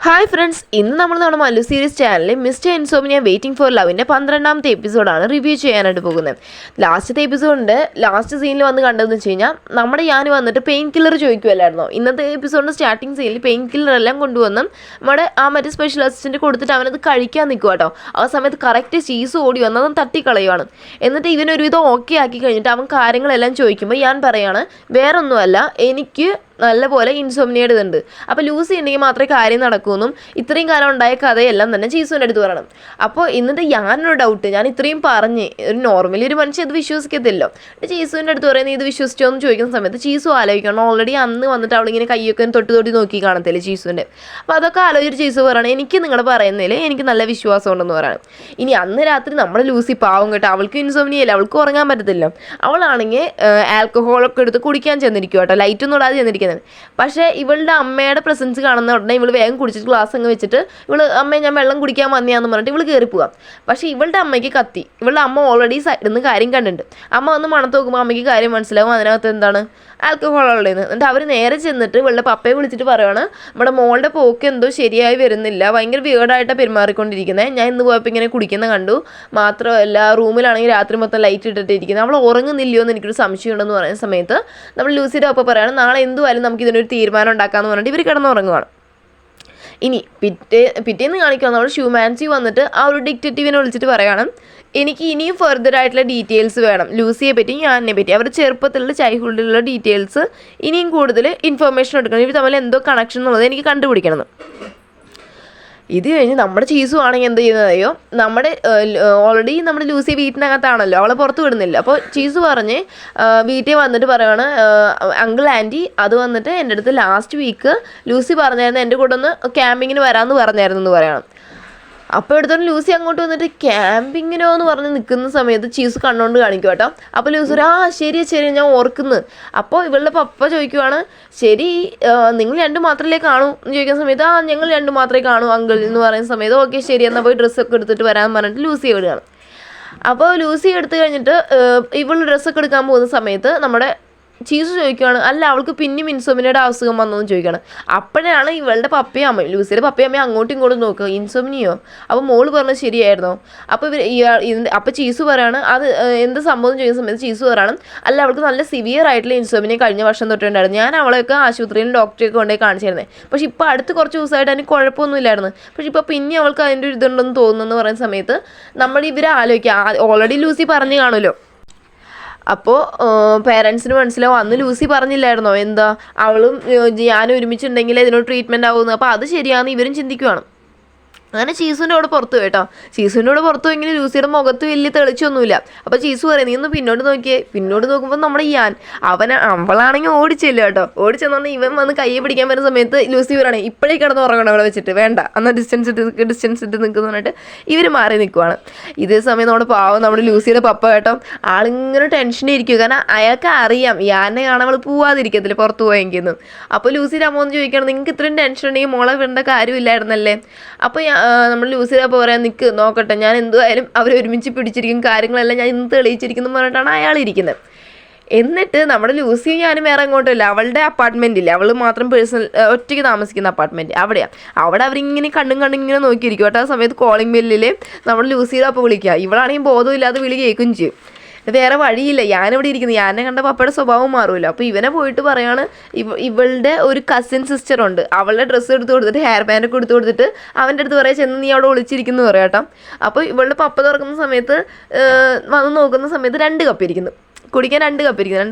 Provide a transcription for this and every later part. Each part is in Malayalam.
ഹായ് ഫ്രണ്ട്സ്, ഇന്ന് നമ്മൾ നമ്മുടെ മല്ലു സീരീസ് ചാനലിൽ മിസ്റ്റർ ഇൻസോമിനിയ വെയിറ്റിംഗ് ഫോർ ലവിൻ്റെ 12ാമത്തെ എപ്പിസോഡാണ് റിവ്യൂ ചെയ്യാനായിട്ട് പോകുന്നത്. ലാസ്റ്റത്തെ എപ്പിസോഡിൻ്റെ ലാസ്റ്റ് സീനിൽ വന്ന് കണ്ടതെന്ന് വെച്ച് കഴിഞ്ഞാൽ നമ്മുടെ ഞാൻ വന്നിട്ട് പെയിൻ കില്ലർ ചോദിക്കുമല്ലായിരുന്നോ. ഇന്നത്തെ എപ്പിസോഡിൻ്റെ സ്റ്റാർട്ടിങ് സീനിൽ പെയിൻ കില്ലർ എല്ലാം കൊണ്ടുവന്ന് നമ്മുടെ മറ്റേ സ്പെഷ്യൽ അസിസ്റ്റൻറ്റ് കൊടുത്തിട്ട് അവനത് കഴിക്കാൻ നിൽക്കുക കേട്ടോ. ആ സമയത്ത് കറക്റ്റ് ചീസ് ഓടി വന്ന് അവൻ തട്ടിക്കളയുവാണ്. എന്നിട്ട് ഇവനൊരുവിധം ഓക്കെ ആക്കി കഴിഞ്ഞിട്ട് അവൻ കാര്യങ്ങളെല്ലാം ചോദിക്കുമ്പോൾ ഞാൻ പറയാണ് വേറൊന്നുമല്ല, എനിക്ക് നല്ലപോലെ ഇൻസോംനിയയുടെ ഇതുണ്ട്, അപ്പോൾ ലൂസി ഉണ്ടെങ്കിൽ മാത്രമേ കാര്യം നടക്കുമെന്നും ഇത്രയും കാലം ഉണ്ടായ കഥയെല്ലാം തന്നെ ചീസുവിൻ്റെ അടുത്ത് പറയണം. അപ്പോൾ എന്നിട്ട് ഞാനൊരു ഡൗട്ട്, ഞാൻ ഇത്രയും പറഞ്ഞ് ഒരു നോർമലി ഒരു മനുഷ്യൻ ഇത് വിശ്വസിക്കത്തില്ലോ. ചീസുവിൻ്റെ അടുത്ത് പറയുന്നത് ഇത് വിശ്വസിച്ചോ എന്ന് ചോദിക്കുന്ന സമയത്ത് ചീസു ആലോചിക്കണം. ഓൾറെഡി അന്ന് വന്നിട്ട് അവളിങ്ങനെ കയ്യൊക്കെ തൊട്ട് നോക്കി കാണത്തില്ലേ ചീസുവിൻ്റെ. അപ്പോൾ അതൊക്കെ ആലോചിച്ച് ചീസു പറയണം എനിക്ക് നിങ്ങൾ പറയുന്നതിൽ എനിക്ക് നല്ല വിശ്വാസം ഉണ്ടെന്ന് പറയണം. ഇനി അന്ന് രാത്രി നമ്മുടെ ലൂസി പാവം കേട്ടോ, അവൾക്ക് ഇൻസോംനിയല്ല, അവൾക്ക് ഉറങ്ങാൻ പറ്റത്തില്ല. അവളാണെങ്കിൽ ആൽക്കഹോളൊക്കെ എടുത്ത് കുടിക്കാൻ ചെന്നിരിക്കും കേട്ടോ, ലൈറ്റൊന്നും ഇടാതെ ചെന്നിരിക്കുന്നത്. പക്ഷേ ഇവളുടെ അമ്മയുടെ പ്രസൻസ് കാണുന്ന ഉടനെ ഇവൾ വേഗം കുടിച്ചിട്ട് ഗ്ലാസ് അങ്ങ് വെച്ചിട്ട് അമ്മയെ ഞാൻ വെള്ളം കുടിക്കാൻ വന്നിയാന്ന് പറഞ്ഞിട്ട് ഇവൾ കയറി പോവാം. പക്ഷേ ഇവളുടെ അമ്മയ്ക്ക് കത്തി, ഇവളുടെ അമ്മ ഓൾറെഡി സൈഡിൽ നിന്ന് കാര്യം കണ്ടിട്ടുണ്ട്. അമ്മ വന്ന് മണത്ത് നോക്കുമ്പോൾ അമ്മയ്ക്ക് കാര്യം മനസ്സിലാവും അതിനകത്ത് എന്താണ് ആൽക്കഹോൾ ഉള്ളതെന്ന്. എന്നിട്ട് അവർ നേരെ ചെന്നിട്ട് ഇവളുടെ പപ്പയെ വിളിച്ചിട്ട് പറയുകയാണ് നമ്മുടെ മോളുടെ പോക്ക് എന്തോ ശരിയായി വരുന്നില്ല, ഭയങ്കര വിയേർഡായിട്ടാണ് പെരുമാറിക്കൊണ്ടിരിക്കുന്നത്. ഞാൻ ഇന്ന് പോയപ്പോൾ ഇങ്ങനെ കുടിക്കുന്ന കണ്ടു, മാത്രമല്ല റൂമിലാണെങ്കിൽ രാത്രി മൊത്തം ലൈറ്റ് ഇട്ടിട്ടിരിക്കുന്നത്, അവൾ ഉറങ്ങുന്നില്ലയോ എന്ന് എനിക്കൊരു സംശയമുണ്ടെന്ന് പറയുന്ന സമയത്ത് നമ്മൾ ലൂസിയുടെ ഒപ്പം പറയുകയാണ് നാളെ എന്തുമായാലും നമുക്ക് ഇതിനൊരു തീരുമാനം ഉണ്ടാക്കാമെന്ന് പറഞ്ഞിട്ട് ഇവർ കിടന്നുറങ്ങുവാണ്. ഇനി പിറ്റേന്ന് കാണിക്കണം നമ്മുടെ ഹ്യൂമാൻസി വന്നിട്ട് ആ ഒരു ഡിറ്റക്റ്റീവിനെ വിളിച്ചിട്ട് പറയുകയാണ് എനിക്ക് ഇനിയും ഫർദർ ആയിട്ടുള്ള ഡീറ്റെയിൽസ് വേണം ലൂസിയെ പറ്റി ഞാനിനെ പറ്റി, അവരുടെ ചെറുപ്പത്തിലുള്ള ചൈൽഡ്ഹുഡിലുള്ള ഡീറ്റെയിൽസ് ഇനിയും കൂടുതൽ ഇൻഫർമേഷൻ എടുക്കണം, ഇവർ തമ്മിൽ എന്തോ കണക്ഷൻ എന്നുള്ളത് എനിക്ക് കണ്ടുപിടിക്കണം. ഇത് കഴിഞ്ഞ് നമ്മുടെ ചീസു ആണെങ്കിൽ എന്ത് ചെയ്യുന്നതയോ, നമ്മുടെ ഓൾറെഡി നമ്മുടെ ലൂസി വീട്ടിനകത്താണല്ലോ, അവളെ പുറത്ത് വിടുന്നില്ല. അപ്പോൾ ചീസു പറഞ്ഞ് വീട്ടിൽ വന്നിട്ട് പറയുകയാണ് അങ്കിൾ ആൻറ്റി അത് വന്നിട്ട് എൻ്റെ അടുത്ത് ലാസ്റ്റ് വീക്ക് ലൂസി പറഞ്ഞായിരുന്നു എൻ്റെ കൂടെ ഒന്ന് ക്യാമ്പിങ്ങിന് വരാമെന്ന് പറഞ്ഞായിരുന്നു എന്ന് പറയണം. അപ്പോൾ എടുത്തോണ്ട് ലൂസി അങ്ങോട്ട് വന്നിട്ട് ക്യാമ്പിങ്ങിനോ എന്ന് പറഞ്ഞ് നിൽക്കുന്ന സമയത്ത് ചീസ് കണ്ണുകൊണ്ട് കാണിക്കും കേട്ടോ. അപ്പോൾ ലൂസി ശരി ഞാൻ ഓർക്കുന്നു. അപ്പോൾ ഇവളുടെ പപ്പ ചോദിക്കുവാണ് ശരി നിങ്ങൾ രണ്ട് മാത്രമല്ലേ കാണൂ എന്ന് ചോദിക്കുന്ന സമയത്ത് ഞങ്ങൾ രണ്ട് മാത്രമേ കാണൂ അങ്കിൾ എന്ന് പറയുന്ന സമയത്ത് ഓക്കെ ശരി എന്നാൽ പോയി ഡ്രസ്സൊക്കെ എടുത്തിട്ട് വരാമെന്ന് പറഞ്ഞിട്ട് ലൂസി വിടുകയാണ്. അപ്പോൾ ലൂസി എടുത്തു കഴിഞ്ഞിട്ട് ഇവൾ ഡ്രസ്സൊക്കെ എടുക്കാൻ പോകുന്ന സമയത്ത് നമ്മുടെ ചീസ് ചോദിക്കുകയാണ് അല്ല അവൾക്ക് പിന്നെയും ഇൻസോമിനിയുടെ അസുഖം വന്നതെന്ന് ചോദിക്കുകയാണ്. അപ്പോഴാണ് ഇവളുടെ പപ്പയും അമ്മയും ലൂസിയുടെ പപ്പയും അമ്മയും അങ്ങോട്ടും ഇങ്ങോട്ടും നോക്കുക ഇൻസോമിനിയോ. അപ്പോൾ മോള് പറഞ്ഞത് ശരിയായിരുന്നോ. അപ്പോൾ അപ്പോൾ ചീസ് പറയാണ് അത് എന്ത് സംഭവം ചെയ്യുന്ന സമയത്ത് ചീസ് പറയണം അല്ല അവൾക്ക് നല്ല സിവിയർ ആയിട്ടുള്ള ഇൻസോമിനിയ കഴിഞ്ഞ വർഷം തൊട്ടുണ്ടായിരുന്നു, ഞാൻ അവളെയൊക്കെ ആശുപത്രിയിലും ഡോക്ടറെയൊക്കെ കൊണ്ടുപോയി കാണിച്ചിരുന്നത്, പക്ഷേ ഇപ്പോൾ അടുത്ത് കുറച്ച് ദിവസമായിട്ട് അതിന് കുഴപ്പമൊന്നുമില്ലായിരുന്നു, പക്ഷേ ഇപ്പോൾ പിന്നെ അവൾക്ക് അതിൻ്റെ ഒരു ഇതുണ്ടെന്ന് തോന്നുന്നു പറയുന്ന സമയത്ത് നമ്മൾ ഇവരെ ആലോചിക്കുക ഓൾറെഡി ലൂസി പറഞ്ഞു കാണുമല്ലോ. അപ്പോൾ പേരൻസിന് മനസ്സിലാവും അന്ന് ലൂസി പറഞ്ഞില്ലായിരുന്നോ എന്താ അവളും ഞാനും ഒരുമിച്ചുണ്ടെങ്കിൽ ഇതിനോട് ട്രീറ്റ്മെൻറ്റ് ആവുമെന്ന്. അപ്പോൾ അത് ശരിയാണെന്ന് ഇവരും ചിന്തിക്കുവാണ്. അങ്ങനെ ചീസുവിൻ്റെ കൂടെ പുറത്തു കേട്ടോ. ചീസുവിൻ്റെ കൂടെ പുറത്തു പോയെങ്കിൽ ലൂസിയുടെ മുഖത്ത് വലിയ തെളിച്ചൊന്നുമില്ല. അപ്പോൾ ചീസു പറയും നീ ഒന്ന് പിന്നോട്ട് നോക്കിയേ. പിന്നോട്ട് നോക്കുമ്പോൾ നമ്മുടെ അവളാണെങ്കിൽ ഓടിച്ചില്ല കേട്ടോ. ഓടിച്ചെന്ന് പറഞ്ഞാൽ ഇവൻ വന്ന് കയ്യെ പിടിക്കാൻ വരുന്ന സമയത്ത് ലൂസി പറയണേ ഇപ്പോഴേ കിടന്ന് ഉറങ്ങണം അവിടെ വെച്ചിട്ട്, വേണ്ട എന്നാൽ ഡിസ്റ്റൻസ് ഇട്ട് നിൽക്കുന്ന പറഞ്ഞിട്ട് ഇവർ മാറി നിൽക്കുവാണ്. ഇതേ സമയം നമ്മുടെ പാവം നമ്മുടെ ലൂസിയുടെ പപ്പ കേട്ടോ ആളിങ്ങനെ ടെൻഷനിരിക്കും, കാരണം അയാൾക്ക് അറിയാം യാനെ കാണാൻ അവൾ പോവാതിരിക്കത്തില്ല പുറത്ത് പോയെങ്കിലും. അപ്പോൾ ലൂസിയുടെ അമ്മ ഒന്ന് ചോദിക്കണം നിങ്ങൾക്ക് ഇത്രയും ടെൻഷൻ ഉണ്ടെങ്കിൽ മോളെ വിടേണ്ട കാര്യമില്ലായിരുന്നല്ലേ. അപ്പോൾ നമ്മൾ ലൂസിയുടെ അപ്പോൾ പറയാൻ നിൽക്ക് നോക്കട്ടെ ഞാൻ എന്തുമായാലും അവർ ഒരുമിച്ച് പിടിച്ചിരിക്കും കാര്യങ്ങളെല്ലാം ഞാൻ ഇന്ന് തെളിയിച്ചിരിക്കുന്നു പറഞ്ഞിട്ടാണ് അയാൾ ഇരിക്കുന്നത്. എന്നിട്ട് നമ്മുടെ ലൂസിയും ഞാനും വേറെ അങ്ങോട്ടില്ല, അവളുടെ അപ്പാർട്ട്മെൻറ്റില്ല, അവൾ മാത്രം പേഴ്സണൽ ഒറ്റയ്ക്ക് താമസിക്കുന്ന അപ്പാർട്ട്മെൻറ്റ് അവിടെയാണ്. അവിടെ അവരിങ്ങനെ കണ്ണും ഇങ്ങനെ നോക്കിയിരിക്കും കേട്ടോ. ആ സമയത്ത് കോളിംഗ് ബെല്ലിൽ നമ്മുടെ ലൂസിയുടെ അപ്പോൾ വിളിക്കുക, ഇവളാണെങ്കിൽ ബോധമില്ലാതെ വിളി കേൾക്കുകയും ചെയ്യും. വേറെ വഴിയില്ല, ഞാനിവിടെ ഇരിക്കുന്നത്, ഞാനെ കണ്ട പപ്പയുടെ സ്വഭാവം മാറുമല്ലോ. അപ്പോൾ ഇവനെ പോയിട്ട് പറയാണ് ഇവളുടെ ഒരു കസിൻ സിസ്റ്റർ ഉണ്ട്, അവളുടെ ഡ്രസ്സ് എടുത്ത് കൊടുത്തിട്ട് ഹെയർ ബാൻഡൊക്കെ എടുത്ത് കൊടുത്തിട്ട് അവൻ്റെ അടുത്ത് പറയാം ചെന്ന് നീ അവിടെ ഒളിച്ചിരിക്കുന്നു പറയാം കേട്ടോ. അപ്പോൾ ഇവളുടെ പപ്പ തുറക്കുന്ന സമയത്ത് വന്ന് നോക്കുന്ന സമയത്ത് 2 കപ്പ് ഇരിക്കുന്നു, കുടിക്കാൻ 2 കപ്പ്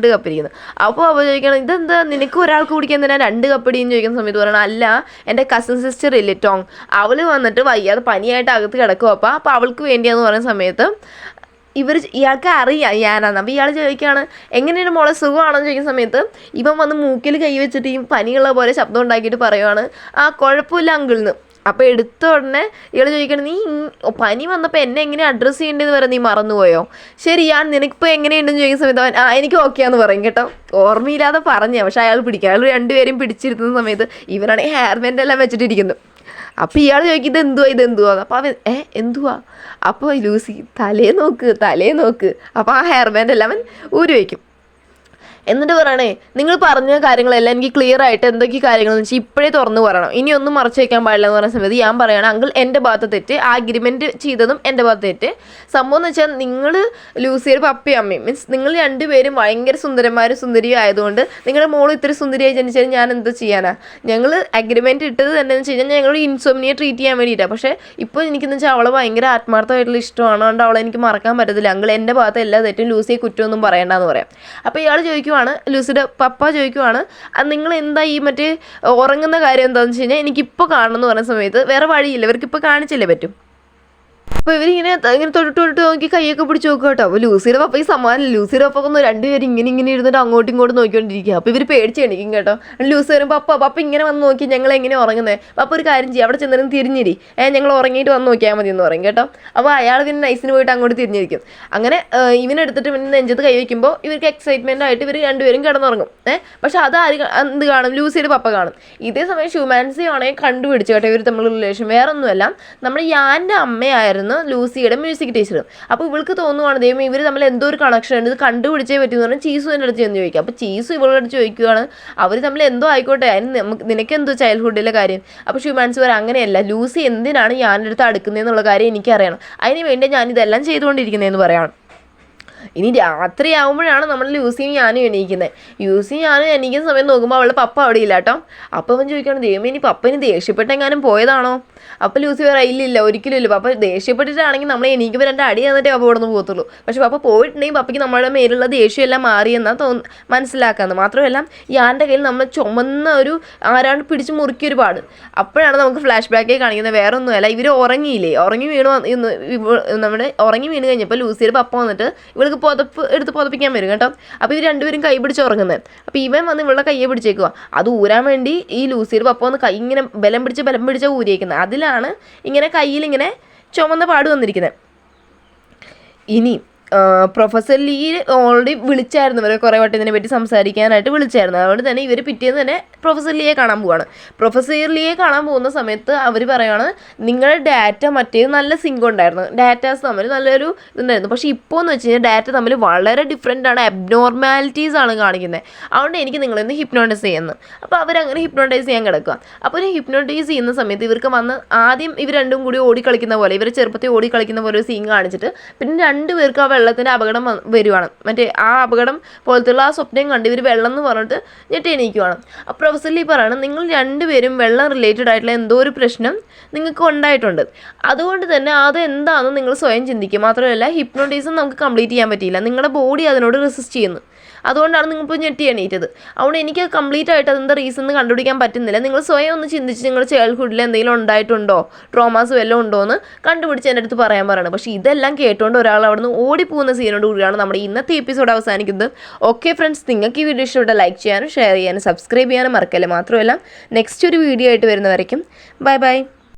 ഇരിക്കുന്നു. അപ്പോൾ ചോദിക്കണം ഇതെന്താ നിനക്ക് ഒരാൾക്ക് കുടിക്കാൻ തന്നെ 2 കപ്പടിയെന്ന് ചോദിക്കുന്ന സമയത്ത് പറയണം അല്ല എൻ്റെ കസിൻ സിസ്റ്റർ ഇല്ലേ ടോങ്, അവൾ വന്നിട്ട് വയ്യാതെ പനിയായിട്ട് അകത്ത് കിടക്കും, അപ്പോൾ അവൾക്ക് വേണ്ടിയാന്ന് പറയുന്ന സമയത്ത് ഇയാൾക്ക് അറിയാം ഞാനാണ്. അപ്പോൾ ഇയാൾ ചോദിക്കുകയാണ് എങ്ങനെയാണ് മോളെ സുഖമാണെന്ന് ചോദിക്കുന്ന സമയത്ത് ഇവൻ വന്ന് മൂക്കിൽ കൈ വെച്ചിട്ട് ഈ പനിയുള്ള പോലെ ശബ്ദം ഉണ്ടാക്കിയിട്ട് പറയുവാണ് കുഴപ്പമില്ല അങ്കിളിന്ന്. അപ്പോൾ എടുത്ത ഉടനെ ഇയാൾ ചോദിക്കണം നീ പനി വന്നപ്പോൾ എന്നെ എങ്ങനെ അഡ്രസ്സ് ചെയ്യേണ്ടതെന്ന് വരെ നീ മറന്നുപോയോ. ശരി നിനക്കിപ്പോൾ എങ്ങനെയുണ്ടെന്ന് ചോദിക്കുന്ന സമയത്ത് എനിക്ക് ഓക്കെയാന്ന് പറയും കേട്ടോ. ഓർമ്മയില്ലാതെ പറഞ്ഞാൽ പക്ഷേ അയാൾ പിടിക്കുക, അയാൾ രണ്ടുപേരെയും പിടിച്ചിരുത്തുന്ന സമയത്ത് ഇവനാണെങ്കിൽ ഹെയർ ബാൻഡ് എല്ലാം വെച്ചിട്ടിരിക്കുന്നു. അപ്പോൾ ഇയാൾ ചോദിക്കും ഇതെന്തുവാ. അപ്പോൾ അവൻ എന്തുവാ. അപ്പോൾ ലൂസി തലേ നോക്ക്. അപ്പോൾ ആ ഹെയർ ബാൻഡ് എല്ലാം അവൻ ഊരി വയ്ക്കും. എന്നിട്ട് പറയണേ, നിങ്ങൾ പറഞ്ഞ കാര്യങ്ങളെല്ലാം എനിക്ക് ക്ലിയർ ആയിട്ട് എന്തൊക്കെ കാര്യങ്ങളെന്ന് വെച്ചാൽ ഇപ്പോഴേ തുറന്നു പറയണം, ഇനി ഒന്നും മറച്ചു വയ്ക്കാൻ പാടില്ല എന്ന് പറയുന്ന സമയത്ത് ഞാൻ പറയുകയാണ്, അങ്കിൾ എൻ്റെ ഭാഗത്ത് തെറ്റ്, ആ അഗ്രിമെൻറ്റ് ചെയ്തതും എൻ്റെ ഭാഗത്ത് തെറ്റ്. സംഭവം എന്ന് വെച്ചാൽ നിങ്ങൾ ലൂസിയുടെ പപ്പയും അമ്മയും മീൻസ് നിങ്ങൾ രണ്ടുപേരും ഭയങ്കര സുന്ദരന്മാരും സുന്ദരിയും ആയതുകൊണ്ട് നിങ്ങളുടെ മോള് ഇത്ര സുന്ദരിയായി ജനിച്ചാൽ ഞാൻ എന്താ ചെയ്യാനാ? ഞങ്ങൾ അഗ്രിമെൻറ്റ് ഇട്ടത് എന്താണെന്ന് വെച്ച് കഴിഞ്ഞാൽ ഞങ്ങൾ ഇൻസോംനിയെ ട്രീറ്റ് ചെയ്യാൻ വേണ്ടിയിട്ടാണ്. പക്ഷേ ഇപ്പോൾ എനിക്കെന്ന് വെച്ചാൽ അവളെ ഭയങ്കര ആത്മാർത്ഥമായിട്ടുള്ള ഇഷ്ടമാണ്, അതുകൊണ്ട് അവളെ എനിക്ക് മറക്കാൻ പറ്റത്തില്ല. അങ്കിൾ എൻ്റെ ഭാഗത്ത് എല്ലാ തെറ്റും, ലൂസിയെ കുറ്റമൊന്നും പറയണ്ടെന്ന് പറയാം. അപ്പോൾ ഇയാൾ ചോദിക്കുവാണ്, ലൂസിയുടെ പപ്പ ചോദിക്കുവാണ്, നിങ്ങൾ എന്താ ഈ മറ്റേ ഉറങ്ങുന്ന കാര്യം എന്താണെന്ന് വെച്ച് കഴിഞ്ഞാൽ എനിക്കിപ്പോൾ കാണണമെന്ന് പറയുന്ന സമയത്ത് വേറെ വഴിയില്ല, ഇവർക്കിപ്പോൾ കാണിച്ചല്ലേ പറ്റും. അപ്പോൾ ഇവരിങ്ങനെ തൊട്ട് നോക്കി കൈയൊക്കെ പിടിച്ച് നോക്കുക കേട്ടോ. അപ്പോൾ ലൂസിയുടെ പപ്പയ്ക്ക് സമാനമില്ല. ലൂസിയുടെ പപ്പ ഒന്ന് രണ്ടുപേരും ഇങ്ങനെ ഇരുന്നിട്ട് അങ്ങോട്ടും ഇങ്ങോട്ടും നോക്കിക്കൊണ്ടിരിക്കുക. അപ്പോൾ ഇവർ പേടിച്ച് എണീക്കും കേട്ടോ. ലൂസി വരും, പപ്പ ഇങ്ങനെ വന്ന് നോക്കി ഞങ്ങൾ എങ്ങനെ ഉറങ്ങുന്നത്, പപ്പ ഒരു കാര്യം ചെയ്യും, അവിടെ ചെന്നിരുന്ന് തിരിഞ്ഞിരി, ഞങ്ങൾ ഉറങ്ങിയിട്ട് വന്ന് നോക്കിയാൽ മതി എന്ന് പറയും കേട്ടോ. അപ്പോൾ അയാൾ പിന്നെ നൈസിന് പോയിട്ട് അങ്ങോട്ട് തിരിഞ്ഞിരിക്കും. അങ്ങനെ ഇവനെടുത്തിട്ട് പിന്നെ നെഞ്ചത്ത് കൈ വയ്ക്കുമ്പോൾ ഇവർക്ക് എക്സൈറ്റ്മെൻ്റ് ആയിട്ട് ഇവർ രണ്ടുപേരും കിടന്നുറങ്ങും. പക്ഷേ അത് എന്ത് കാണും? ലൂസിയുടെ പപ്പ കാണും. ഇതേ സമയം ഹ്യൂമാൻസി ആണെങ്കിൽ കണ്ടുപിടിച്ചു കേട്ടോ ഇവർ തമ്മിലുള്ള റിലേഷൻ. വേറെ ഒന്നുമല്ല, നമ്മുടെ യാൻ്റെ അമ്മയായിരുന്നു ലൂസിയുടെ മ്യൂസിക് ടീച്ചർ. അപ്പോൾ ഇവൾക്ക് തോന്നുവാണ്, ദൈവം ഇവർ തമ്മിൽ എന്തോ ഒരു കണക്ഷൻ ഉണ്ട്, ഇത് കണ്ടുപിടിച്ചേ പറ്റുമെന്ന് പറഞ്ഞാൽ ചീസു എൻ്റെ അടുത്ത് ചെന്ന് ചോദിക്കുക. അപ്പോൾ ചീസു ഇവളുടെ അടുത്ത് ചോദിക്കുകയാണ്, അവർ തമ്മിൽ എന്തോ ആയിക്കോട്ടെ, അതിന് നിനക്കെന്തോ ചൈൽഡ്ഹുഡിലെ കാര്യം. അപ്പോൾ ഹ്യൂമാൻസ് പറയാം, അങ്ങനെയല്ല, ലൂസി എന്തിനാണ് ഞാൻ്റെ അടുത്ത് അടുക്കുന്നതെന്നുള്ള കാര്യം എനിക്കറിയണം, അതിന് വേണ്ടി ഞാനിതെല്ലാം ചെയ്തുകൊണ്ടിരിക്കുന്നതെന്ന് പറയണം. ഇനി രാത്രിയാകുമ്പോഴാണ് നമ്മൾ ലൂസിയും ഞാനും എണീക്കുന്നത്. ലൂസിയും ഞാനും എണീക്കുന്ന സമയം നോക്കുമ്പോൾ അവളുടെ പപ്പ അവിടെ ഇല്ല കേട്ടോ. അപ്പം അവൻ ചോദിക്കണം, ദൈവം ഇനി പപ്പന് ദേഷ്യപ്പെട്ടെങ്ങാനും പോയതാണോ? അപ്പോൾ ലൂസി പറയാം, ഇല്ല ഒരിക്കലും ഇല്ല, പപ്പ ദേഷ്യപ്പെട്ടിട്ടാണെങ്കിൽ നമ്മൾ എണീക്കുമ്പോൾ രണ്ട് അടി തന്നിട്ടേ പപ്പ ഇവിടെ നിന്ന് പോകത്തുള്ളൂ. പക്ഷേ പപ്പ പോയിട്ടുണ്ടെങ്കിൽ പപ്പയ്ക്ക് നമ്മുടെ മേലുള്ള ദേഷ്യമെല്ലാം മാറിയെന്നാണ് മനസ്സിലാക്കാമെന്ന്. മാത്രമല്ല യാൻ്റെ കയ്യിൽ നമ്മൾ ചുമന്ന ഒരു ആരാണ്ട് പിടിച്ച് മുറുക്കിയൊരു പാട്. അപ്പോഴാണ് നമുക്ക് ഫ്ലാഷ് ബാക്കേ കാണിക്കുന്നത്. വേറെ ഒന്നുമല്ല, ഇവർ ഉറങ്ങി വീണ് കഴിഞ്ഞപ്പോൾ ലൂസിയുടെ പപ്പ വന്നിട്ട് ഇവൾക്ക് എടുത്ത് പുതപ്പിക്കാൻ വരും കേട്ടോ. അപ്പോൾ ഇവർ രണ്ടുപേരും കൈ പിടിച്ച് ഉറങ്ങുന്നത്. അപ്പോൾ ഇവൻ വന്ന് ഇവളുടെ കയ്യെ പിടിച്ചേക്കുക. അത് ഊരാൻ വേണ്ടി ഈ ലൂസിയുടെ പപ്പ വന്ന് കൈ ഇങ്ങനെ ബലം പിടിച്ച ഊരിയേക്കുന്നത്. അതിലാണ് ഇങ്ങനെ കയ്യിൽ ഇങ്ങനെ ചുമന്ന പാട് വന്നിരിക്കുന്നത്. ഇനി പ്രൊഫസർ ലീ ഓൾറെഡി വിളിച്ചായിരുന്നു ഇവരെ കുറേ വട്ടം ഇതിനെ പറ്റി സംസാരിക്കാനായിട്ട് വിളിച്ചായിരുന്നു. അതുകൊണ്ട് തന്നെ ഇവർ പിറ്റേന്ന് തന്നെ പ്രൊഫസർ ലീയെ കാണാൻ പോവാണ്. പ്രൊഫസർ ലീയെ കാണാൻ പോകുന്ന സമയത്ത് അവർ പറയുകയാണ്, നിങ്ങളുടെ ഡാറ്റ മറ്റേത് നല്ല സിങ്ക് ഉണ്ടായിരുന്നു, ഡാറ്റാസ് തമ്മിൽ നല്ലൊരു ഇതുണ്ടായിരുന്നു. പക്ഷേ ഇപ്പോൾ എന്ന് വെച്ച് കഴിഞ്ഞാൽ ഡാറ്റ തമ്മിൽ വളരെ ഡിഫറെൻ്റ് ആണ്, അബ്നോർമാലിറ്റീസ് ആണ് കാണിക്കുന്നത്. അതുകൊണ്ട് എനിക്ക് നിങ്ങളിന്ന് ഹിപ്നോട്ടൈസ് ചെയ്യുന്നു. അപ്പോൾ അവരങ്ങനെ ഹിപ്നോട്ടൈസ് ചെയ്യാൻ കിടക്കുക. അപ്പോൾ ഹിപ്നോട്ടൈസ് ചെയ്യുന്ന സമയത്ത് ഇവർക്ക് വന്ന് ആദ്യം ഇവർ രണ്ടും കൂടി ഓടിക്കളിക്കുന്ന പോലെ, ഇവർ ചെറുപ്പത്തിൽ ഓടിക്കളിക്കുന്ന പോലെ ഒരു സീൻ കാണിച്ചിട്ട് പിന്നെ രണ്ടുപേർക്ക് വെള്ളത്തിൻ്റെ അപകടം വരുവാണ്. മറ്റേ ആ അപകടം പോലത്തുള്ള ആ സ്വപ്നം കണ്ട് ഇവർ വെള്ളം എന്ന് പറഞ്ഞിട്ട് ഞെട്ടി എണീക്കുവാണ്. അപ്പോൾ പ്രൊഫസർ ലീ പറയാണ്, നിങ്ങൾ രണ്ടുപേരും വെള്ളം റിലേറ്റഡ് ആയിട്ടുള്ള എന്തോ ഒരു പ്രശ്നം നിങ്ങൾക്ക് ഉണ്ടായിട്ടുണ്ട്, അതുകൊണ്ട് തന്നെ അത് എന്താണെന്ന് നിങ്ങൾ സ്വയം ചിന്തിക്കുക. മാത്രമല്ല ഹിപ്നോട്ടിസം നമുക്ക് കംപ്ലീറ്റ് ചെയ്യാൻ പറ്റിയില്ല, നിങ്ങളുടെ ബോഡി അതിനോട് റെസിസ്റ്റ് ചെയ്യുന്നു, അതുകൊണ്ടാണ് നിങ്ങളിപ്പോൾ ഞെട്ടി എണീറ്റത്. അതുകൊണ്ട് എനിക്ക് കംപ്ലീറ്റ് ആയിട്ട് അതെന്താ റീസൺ എന്ന് കണ്ടുപിടിക്കാൻ പറ്റുന്നില്ല. നിങ്ങൾ സ്വയം ഒന്ന് ചിന്തിച്ച് നിങ്ങൾ ചൈൽഡ്ഹുഡിൽ എന്തെങ്കിലും ഉണ്ടായിട്ടുണ്ടോ, ട്രോമാസ് വല്ലതും ഉണ്ടോ എന്ന് കണ്ടുപിടിച്ച് എൻ്റെ അടുത്ത് പറയാൻ പറയണം. പക്ഷേ ഇതെല്ലാം കേട്ടുകൊണ്ട് ഒരാൾ അവിടെ നിന്ന് ഓടിപ്പോകുന്ന സീനോട് കൂടിയാണ് നമ്മുടെ ഇന്നത്തെ എപ്പിസോഡ് അവസാനിക്കുന്നത്. ഓക്കെ ഫ്രണ്ട്സ്, നിങ്ങൾക്ക് ഈ വീഡിയോ ഇഷ്ടപ്പെട്ട ലൈക്ക് ചെയ്യാനും ഷെയർ ചെയ്യാനും സബ്സ്ക്രൈബ് ചെയ്യാനും മറക്കല്ലേ. മാത്രമല്ല നെക്സ്റ്റ് ഒരു വീഡിയോ ആയിട്ട് വരുന്നവരേക്കും ബൈ.